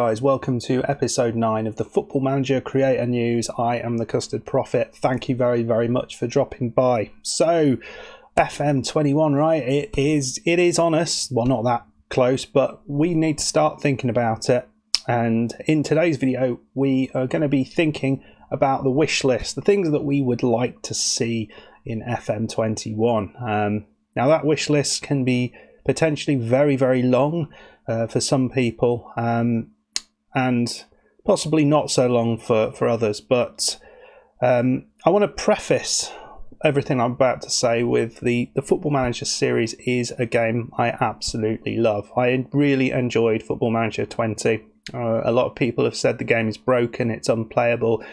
guys, welcome to episode 9 of the Football Manager Creator News. I am the Custard Prophet. Thank you very, very much for dropping by. So, FM21, right? It is on us. Well, not that close, but we need to start thinking about it. And in today's video, we are going to be thinking about the wish list, the things that we would like to see in FM21. Now, that wish list can be potentially very, very long for some people, and possibly not so long for others. But I want to preface everything I'm about to say with the Football Manager series is a game I absolutely love. I really enjoyed Football Manager 20. A lot of people have said the game is broken, it's unplayable.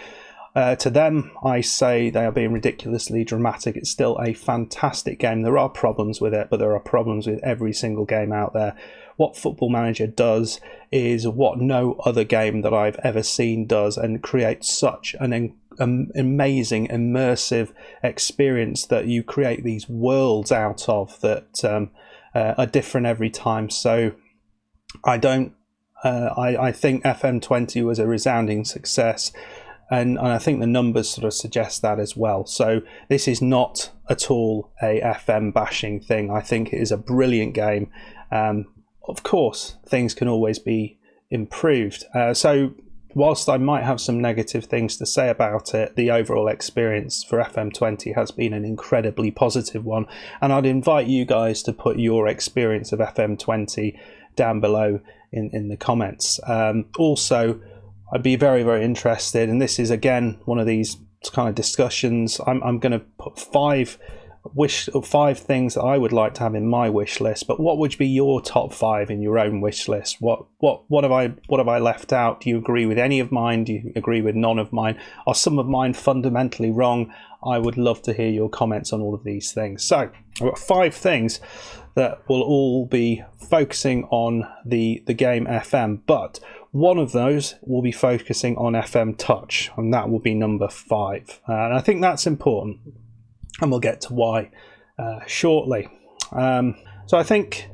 To them, I say they are being ridiculously dramatic. It's still a fantastic game. There are problems with it, but there are problems with every single game out there. What Football Manager does is what no other game that I've ever seen does, and creates such an amazing, immersive experience that you create these worlds out of that are different every time. So I think FM20 was a resounding success. And I think the numbers sort of suggest that as well. So this is not at all a FM bashing thing. I think it is a brilliant game. Of course, things can always be improved. So whilst I might have some negative things to say about it, the overall experience for FM20 has been an incredibly positive one. And I'd invite you guys to put your experience of FM20 down below in the comments. Also, I'd be very, very interested, and this is again one of these kind of discussions. I'm going to put five things that I would like to have in my wish list. But what would be your top 5 in your own wish list? What have I left out? Do you agree with any of mine? Do you agree with none of mine? Are some of mine fundamentally wrong? I would love to hear your comments on all of these things. So I've got 5 things that will all be focusing on the game FM, but one of those will be focusing on FM Touch, and that will be number 5. And I think that's important, and we'll get to why shortly. So I think,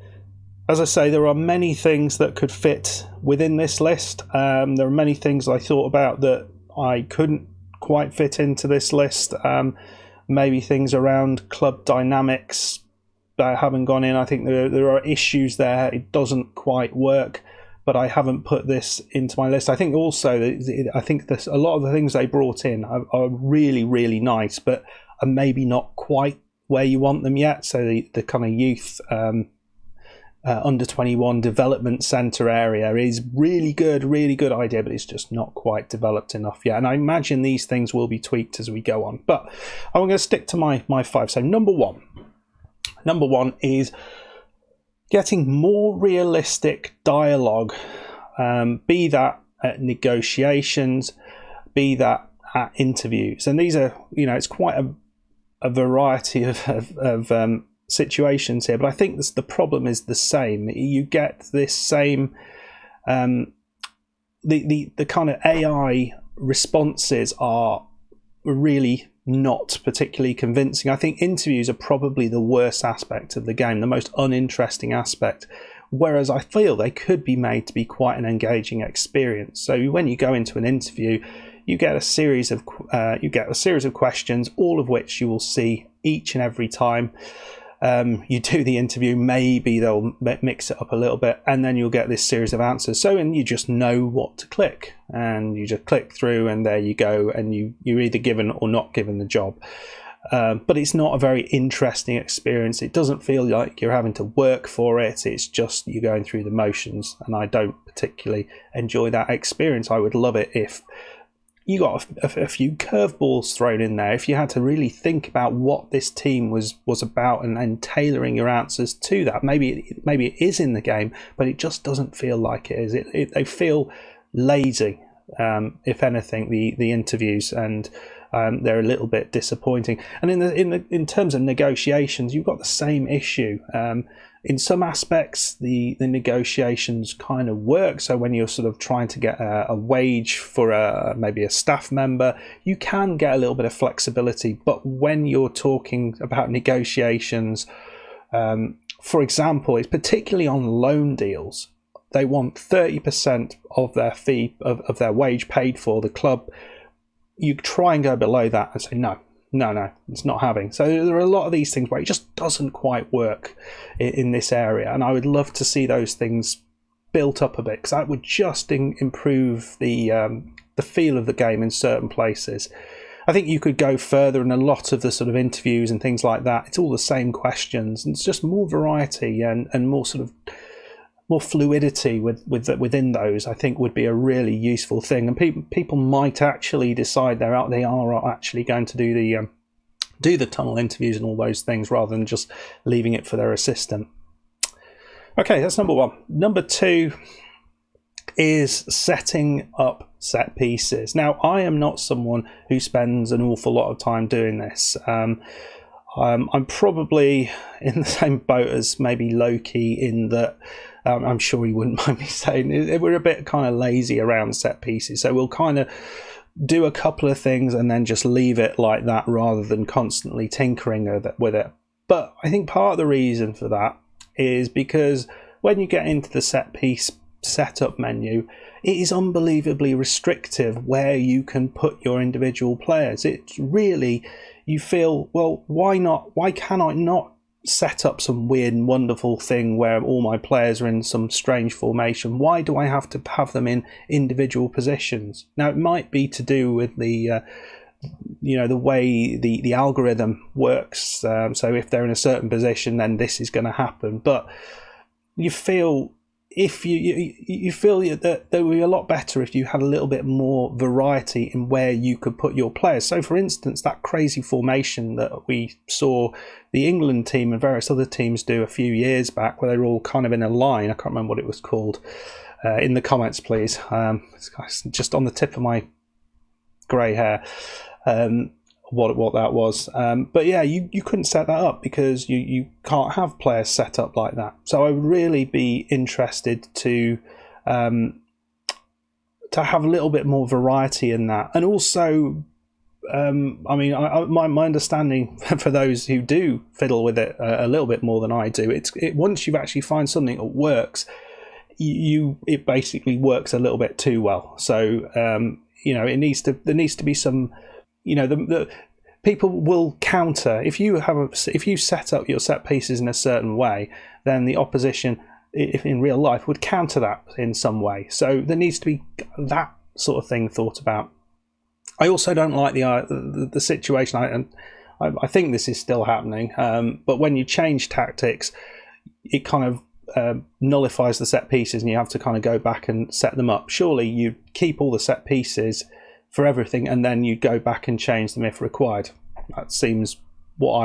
as I say, there are many things that could fit within this list. There are many things I thought about that I couldn't quite fit into this list. Maybe things around club dynamics that haven't gone in. I think there are issues there. It doesn't quite work, but I haven't put this into my list. I think also, I think a lot of the things they brought in are really, really nice, but are maybe not quite where you want them yet. So the kind of youth under 21 development centre area is really good idea, but it's just not quite developed enough yet. And I imagine these things will be tweaked as we go on. But I'm going to stick to my 5. So number one is getting more realistic dialogue, be that at negotiations, be that at interviews. And these are, it's quite a variety of situations here, but I think the problem is the same. You get this same, the kind of AI responses are really not particularly convincing. I think interviews are probably the worst aspect of the game, the most uninteresting aspect, whereas I feel they could be made to be quite an engaging experience. So when you go into an interview, you get a series of questions, all of which you will see each and every time you do the interview. Maybe they'll mix it up a little bit, and then you'll get this series of answers. And you just know what to click, and you just click through, and there you go, and you're either given or not given the job. But it's not a very interesting experience. It doesn't feel like you're having to work for it. It's just you're going through the motions, and I don't particularly enjoy that experience. I would love it if you got a few curveballs thrown in there, if you had to really think about what this team was about, and tailoring your answers to that. Maybe it is in the game, but it just doesn't feel like it is. They feel lazy, if anything, the interviews, and they're a little bit disappointing. And in terms of negotiations, you've got the same issue. In some aspects, the negotiations kind of work. So when you're sort of trying to get a wage for maybe a staff member, you can get a little bit of flexibility. But when you're talking about negotiations, for example, it's particularly on loan deals, they want 30% of their fee, of their wage paid for the club. You try and go below that and say, no, it's not having. So there are a lot of these things where it just doesn't quite work in this area. And I would love to see those things built up a bit, because that would just improve the feel of the game in certain places. I think you could go further in a lot of the sort of interviews and things like that. It's all the same questions, and it's just more variety and more sort of more fluidity within those. I think would be a really useful thing, and people might actually decide they are actually going to do the tunnel interviews and all those things rather than just leaving it for their assistant. Okay, that's number one. Number two is setting up set pieces. Now, I am not someone who spends an awful lot of time doing this. I'm probably in the same boat as maybe Loki in that I'm sure he wouldn't mind me saying we're a bit kind of lazy around set pieces. So we'll kind of do a couple of things and then just leave it like that rather than constantly tinkering with it. But I think part of the reason for that is because when you get into the set piece setup menu, it is unbelievably restrictive where you can put your individual players. It's really, you feel, well, why can I not set up some weird and wonderful thing where all my players are in some strange formation? Why do I have to have them in individual positions? Now, it might be to do with the the way the algorithm works. So if they're in a certain position, then this is going to happen. But you feel you feel that it would be a lot better if you had a little bit more variety in where you could put your players. So, for instance, that crazy formation that we saw the England team and various other teams do a few years back, where they were all kind of in a line. I can't remember what it was called. In the comments, please. It's just on the tip of my grey hair. What that was, but yeah, you couldn't set that up because you can't have players set up like that. So I would really be interested to have a little bit more variety in that, and also, my understanding for those who do fiddle with it a little bit more than I do, once you actually find something that works, it basically works a little bit too well. So there needs to be some. The people will counter if you set up your set pieces in a certain way, then the opposition, if in real life, would counter that in some way. So there needs to be that sort of thing thought about. I also don't like the situation. I think this is still happening, but when you change tactics, it kind of nullifies the set pieces, and you have to kind of go back and set them up. Surely you keep all the set pieces for everything, and then you go back and change them if required. That seems what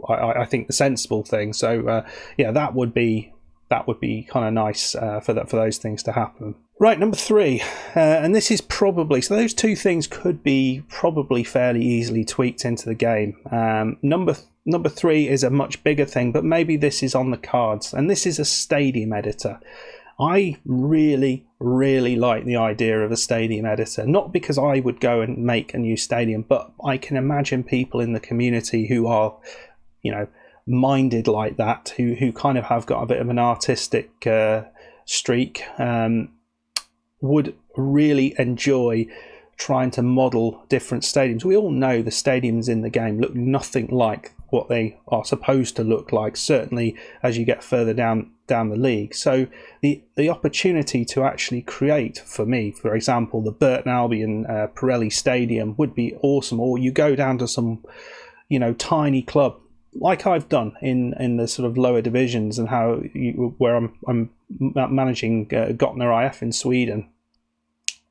I think the sensible thing. So that would be kind of nice for those things to happen. Right, number three, and this is probably, so those two things could be probably fairly easily tweaked into the game. Number three is a much bigger thing, but maybe this is on the cards, and this is a stadium editor. I really, really like the idea of a stadium editor, not because I would go and make a new stadium, but I can imagine people in the community who are, minded like that, who kind of have got a bit of an artistic streak, would really enjoy trying to model different stadiums. We all know the stadiums in the game look nothing like what they are supposed to look like, certainly as you get further down the league. So the opportunity to actually create, for me, for example, the Burton Albion Pirelli Stadium would be awesome. Or you go down to some tiny club like I've done in the sort of lower divisions, and where I'm managing Gottner IF in Sweden.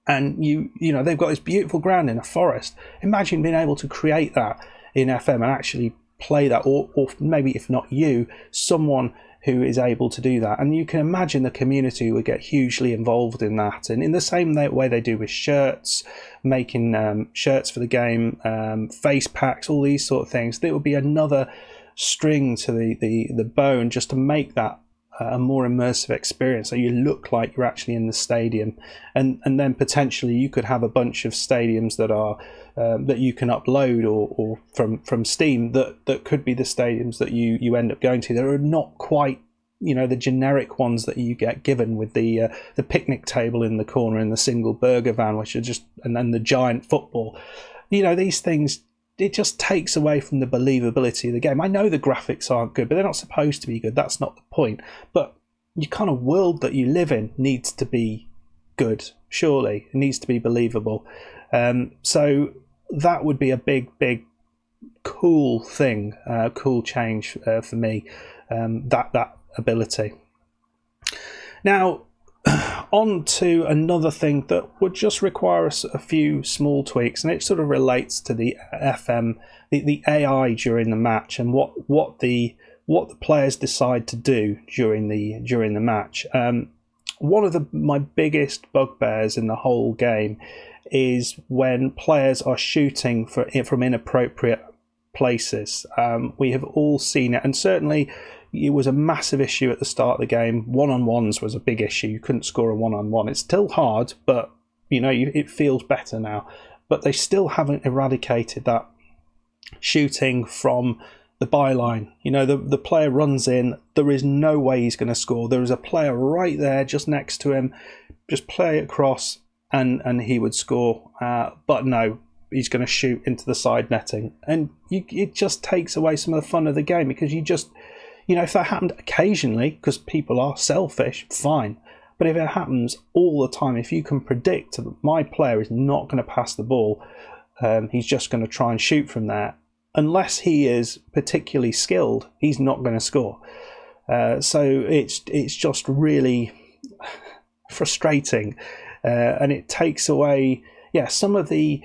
And they've got this beautiful ground in a forest. Imagine being able to create that in FM and actually play that, or maybe if not you, someone who is able to do that. And you can imagine the community would get hugely involved in that. And in the same way they do with shirts, making shirts for the game, face packs, all these sort of things, there would be another string to the bow, and just to make that a more immersive experience, so you look like you're actually in the stadium. And then potentially you could have a bunch of stadiums that are that you can upload or from Steam that could be the stadiums that you end up going to. That are not quite the generic ones that you get given with the picnic table in the corner and the single burger van, which are just, and then the giant football. These things, it just takes away from the believability of the game. I know the graphics aren't good, but they're not supposed to be good. That's not the point. But your kind of world that you live in needs to be good, surely. It needs to be believable. So that would be a big cool thing, cool change for me, that ability. Now, on to another thing that would just require us a few small tweaks, and it sort of relates to the FM, the AI during the match, and what the players decide to do during the match. One of my biggest bugbears in the whole game is when players are shooting from inappropriate places. We have all seen it, and certainly it was a massive issue at the start of the game. One-on-ones was a big issue. You couldn't score a one-on-one. It's still hard, but it feels better now. But they still haven't eradicated that shooting from the byline. The player runs in. There is no way he's going to score. There is a player right there just next to him. Just play it across and he would score. But no, he's going to shoot into the side netting. And it just takes away some of the fun of the game, because if that happened occasionally, because people are selfish, fine. But if it happens all the time, if you can predict that my player is not going to pass the ball, he's just going to try and shoot from there. Unless he is particularly skilled, he's not going to score. So it's just really frustrating, and it takes away, some of the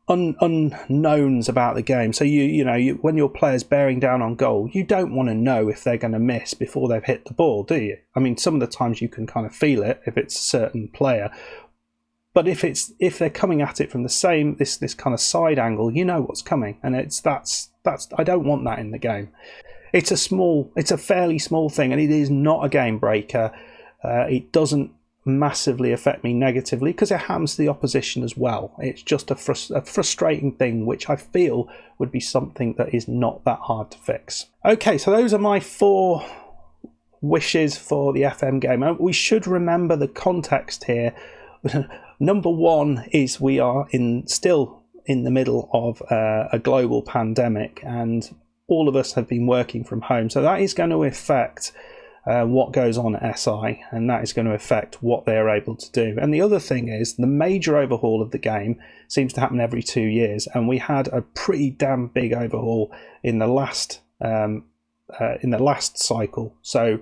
unknowns about the game. So when your player's bearing down on goal, you don't want to know if they're going to miss before they've hit the ball, do you? I mean, some of the times you can kind of feel it if it's a certain player, but if they're coming at it from the same this kind of side angle, you know what's coming, and that's I don't want that in the game. It's a fairly small thing, and it is not a game breaker. It doesn't massively affect me negatively, because it happens to the opposition as well. It's just a frustrating thing, which I feel would be something that is not that hard to fix. Okay, so those are my 4 wishes for the FM game. We should remember the context here. Number 1 is we are still in the middle of a global pandemic, and all of us have been working from home, so that is going to affect what goes on at SI, and that is going to affect what they are able to do. And the other thing is, the major overhaul of the game seems to happen every 2 years, and we had a pretty damn big overhaul in the last cycle. So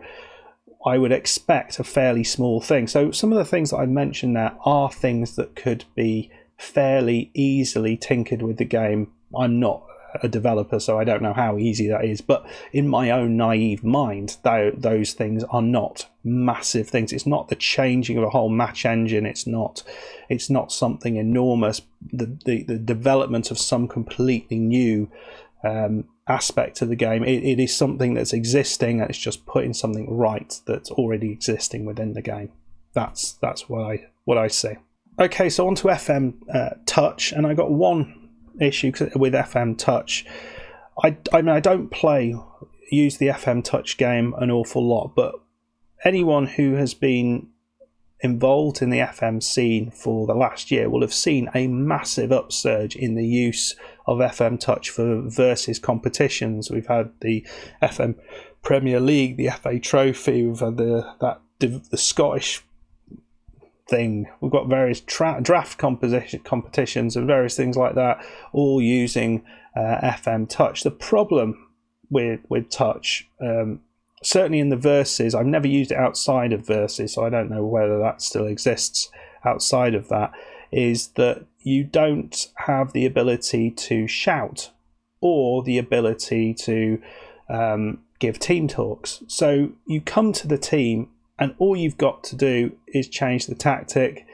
I would expect a fairly small thing. So some of the things that I mentioned there are things that could be fairly easily tinkered with the game. I'm not a developer, so I don't know how easy that is, but in my own naive mind, those things are not massive things. It's not the changing of a whole match engine. It's not something enormous. The development of some completely new aspect of the game. It is something that's existing, and it's just putting something right that's already existing within the game. That's what I see. Okay, so on to FM Touch, and I got one issue with FM Touch. I mean, I don't use the FM Touch game an awful lot, but anyone who has been involved in the FM scene for the last year will have seen a massive upsurge in the use of FM Touch for versus competitions. We've had the FM Premier League, the FA Trophy, we've had the Scottish thing. We've got various draft competitions and various things like that, all using FM Touch. The problem with Touch, certainly in the verses, I've never used it outside of verses, so I don't know whether that still exists outside of that, is that you don't have the ability to shout or the ability to give team talks. So you come to the team, and all you've got to do is change the tactic.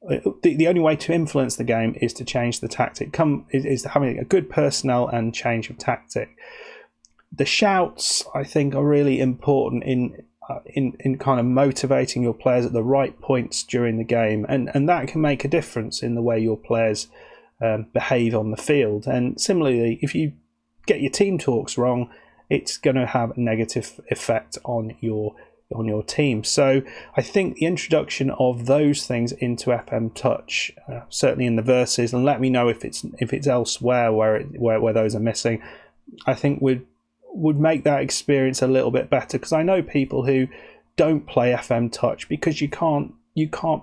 The only way to influence the game is to change the tactic. Is having a good personnel and change of tactic. The shouts, I think, are really important in kind of motivating your players at the right points during the game, and that can make a difference in the way your players behave on the field. And similarly, if you get your team talks wrong, it's going to have a negative effect on your team. So I think the introduction of those things into FM Touch, certainly in the verses, and let me know if it's elsewhere where those are missing, I think would make that experience a little bit better, because I know people who don't play FM Touch because you can't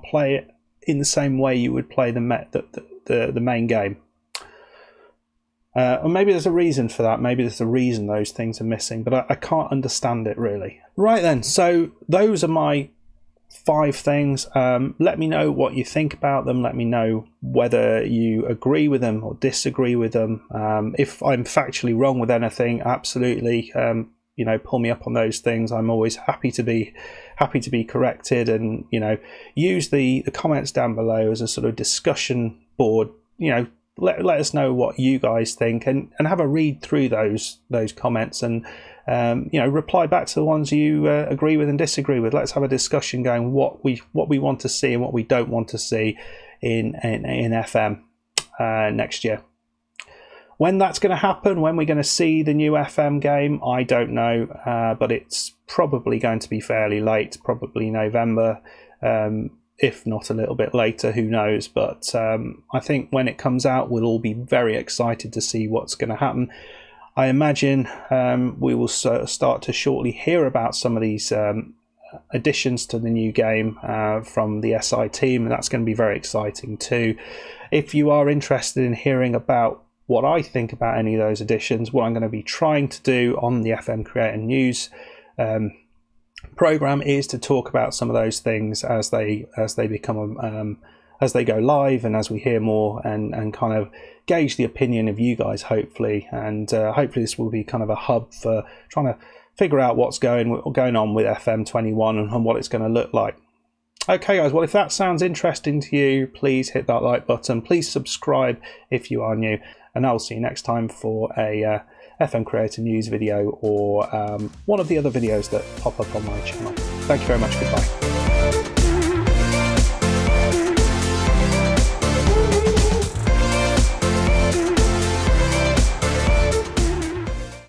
play it in the same way you would play the main game. Or maybe there's a reason for that. Maybe there's a reason those things are missing, but I can't understand it really. Right then, so those are my 5 things. Let me know what you think about them. Let me know whether you agree with them or disagree with them. If I'm factually wrong with anything, absolutely, pull me up on those things. I'm always happy to be corrected, and use the comments down below as a sort of discussion board. Let us know what you guys think, and have a read through those comments, and reply back to the ones you agree with and disagree with. Let's have a discussion going what we want to see and what we don't want to see in FM next year. When that's going to happen, when we're going to see the new FM game, I don't know, but it's probably going to be fairly late, probably November. If not a little bit later, who knows. But I think when it comes out, we'll all be very excited to see what's going to happen. I imagine we will start to shortly hear about some of these additions to the new game from the SI team, and that's going to be very exciting too. If you are interested in hearing about what I think about any of those additions, what I'm going to be trying to do on the FM Creator News program is to talk about some of those things as they become as they go live, and as we hear more, and kind of gauge the opinion of you guys, hopefully. And hopefully this will be kind of a hub for trying to figure out what's going on with FM21 and what it's going to look like. Okay guys, well, if that sounds interesting to you, please hit that like button, please subscribe if you are new, and I'll see you next time for a FM Creator News video, or one of the other videos that pop up on my channel. Thank you very much. Goodbye.